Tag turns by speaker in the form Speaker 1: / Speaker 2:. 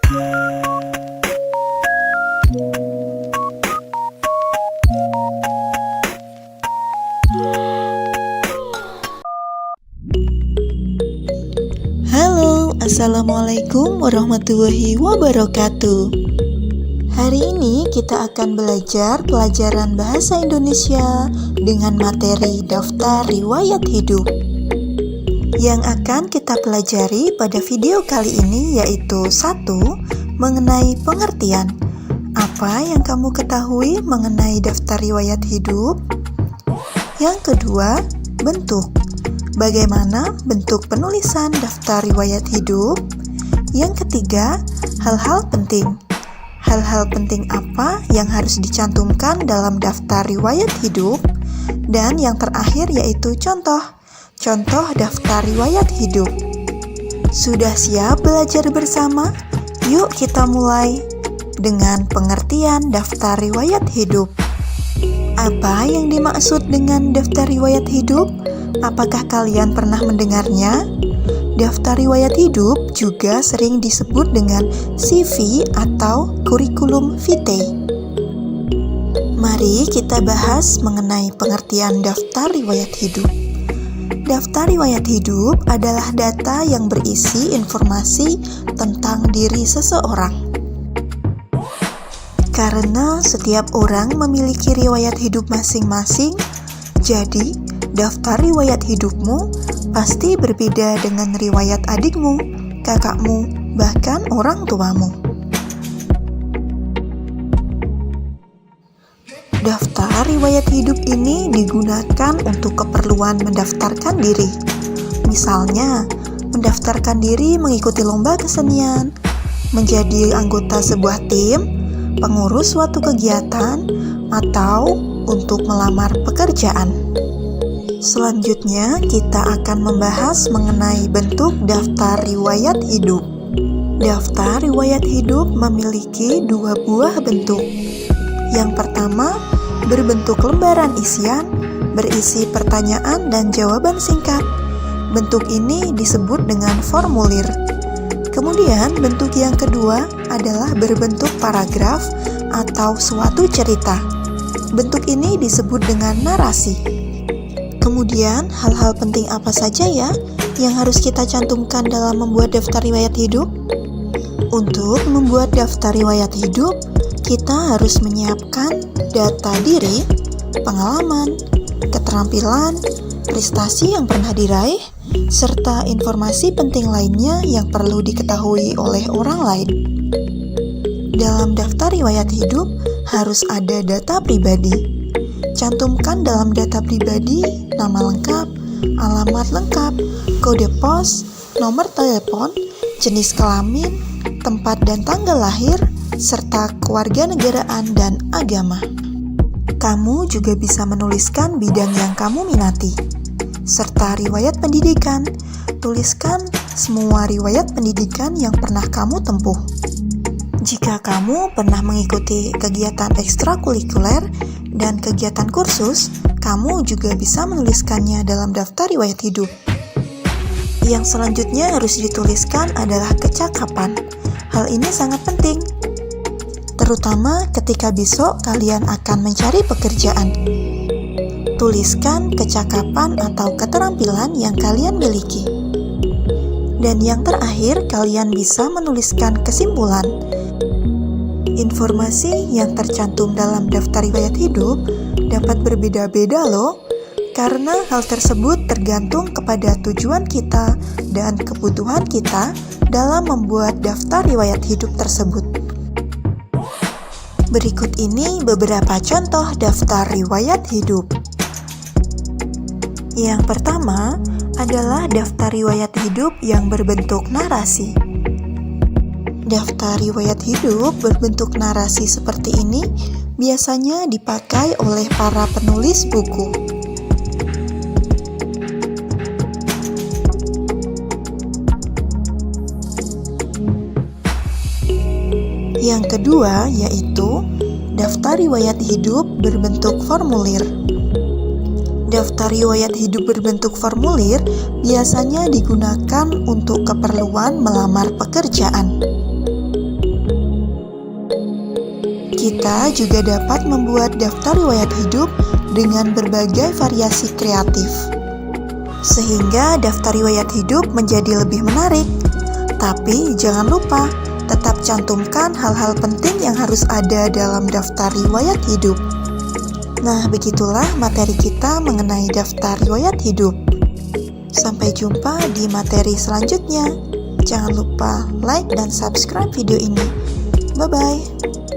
Speaker 1: Halo, Assalamualaikum warahmatullahi wabarakatuh. Hari ini kita akan belajar pelajaran bahasa Indonesia dengan materi daftar riwayat hidup. Yang akan kita pelajari pada video kali ini yaitu 1. Mengenai pengertian. Apa yang kamu ketahui mengenai daftar riwayat hidup? Yang kedua, bentuk. Bagaimana bentuk penulisan daftar riwayat hidup? Yang ketiga, hal-hal penting. Hal-hal penting apa yang harus dicantumkan dalam daftar riwayat hidup? Dan yang terakhir yaitu contoh. Contoh daftar riwayat hidup. Sudah siap belajar bersama? Yuk kita mulai dengan pengertian daftar riwayat hidup. Apa yang dimaksud dengan daftar riwayat hidup? Apakah kalian pernah mendengarnya? Daftar riwayat hidup juga sering disebut dengan CV atau kurikulum vitae. Mari kita bahas mengenai pengertian daftar riwayat hidup. Daftar riwayat hidup adalah data yang berisi informasi tentang diri seseorang. Karena setiap orang memiliki riwayat hidup masing-masing, jadi daftar riwayat hidupmu pasti berbeda dengan riwayat adikmu, kakakmu, bahkan orang tuamu. Daftar riwayat hidup ini digunakan untuk keperluan mendaftarkan diri. Misalnya, mendaftarkan diri mengikuti lomba kesenian, menjadi anggota sebuah tim, pengurus suatu kegiatan, atau untuk melamar pekerjaan. Selanjutnya, kita akan membahas mengenai bentuk daftar riwayat hidup. Daftar riwayat hidup memiliki 2 buah bentuk. Yang pertama, berbentuk lembaran isian, berisi pertanyaan dan jawaban singkat. Bentuk ini disebut dengan formulir. Kemudian, bentuk yang kedua adalah berbentuk paragraf atau suatu cerita. Bentuk ini disebut dengan narasi. Kemudian, hal-hal penting apa saja ya yang harus kita cantumkan dalam membuat daftar riwayat hidup? Untuk membuat daftar riwayat hidup, kita harus menyiapkan data diri, pengalaman, keterampilan, prestasi yang pernah diraih, serta informasi penting lainnya yang perlu diketahui oleh orang lain. Dalam daftar riwayat hidup harus ada data pribadi. Cantumkan dalam data pribadi nama lengkap, alamat lengkap, kode pos, nomor telepon, jenis kelamin, tempat dan tanggal lahir, serta kewarganegaraan dan agama. Kamu juga bisa menuliskan bidang yang kamu minati, serta riwayat pendidikan. Tuliskan semua riwayat pendidikan yang pernah kamu tempuh. Jika kamu pernah mengikuti kegiatan ekstrakurikuler dan kegiatan kursus, kamu juga bisa menuliskannya dalam daftar riwayat hidup. Yang selanjutnya harus dituliskan adalah kecakapan. Hal ini sangat penting, terutama ketika besok kalian akan mencari pekerjaan. Tuliskan kecakapan atau keterampilan yang kalian miliki. Dan yang terakhir, kalian bisa menuliskan kesimpulan. Informasi yang tercantum dalam daftar riwayat hidup dapat berbeda-beda loh, karena hal tersebut tergantung kepada tujuan kita dan kebutuhan kita dalam membuat daftar riwayat hidup tersebut. Berikut ini beberapa contoh daftar riwayat hidup. Yang pertama adalah daftar riwayat hidup yang berbentuk narasi. Daftar riwayat hidup berbentuk narasi seperti ini biasanya dipakai oleh para penulis buku. Yang kedua yaitu daftar riwayat hidup berbentuk formulir. Daftar riwayat hidup berbentuk formulir biasanya digunakan untuk keperluan melamar pekerjaan. Kita juga dapat membuat daftar riwayat hidup dengan berbagai variasi kreatif, sehingga daftar riwayat hidup menjadi lebih menarik. Tapi jangan lupa, tetap cantumkan hal-hal penting yang harus ada dalam daftar riwayat hidup. Nah, begitulah materi kita mengenai daftar riwayat hidup. Sampai jumpa di materi selanjutnya. Jangan lupa like dan subscribe video ini. Bye-bye.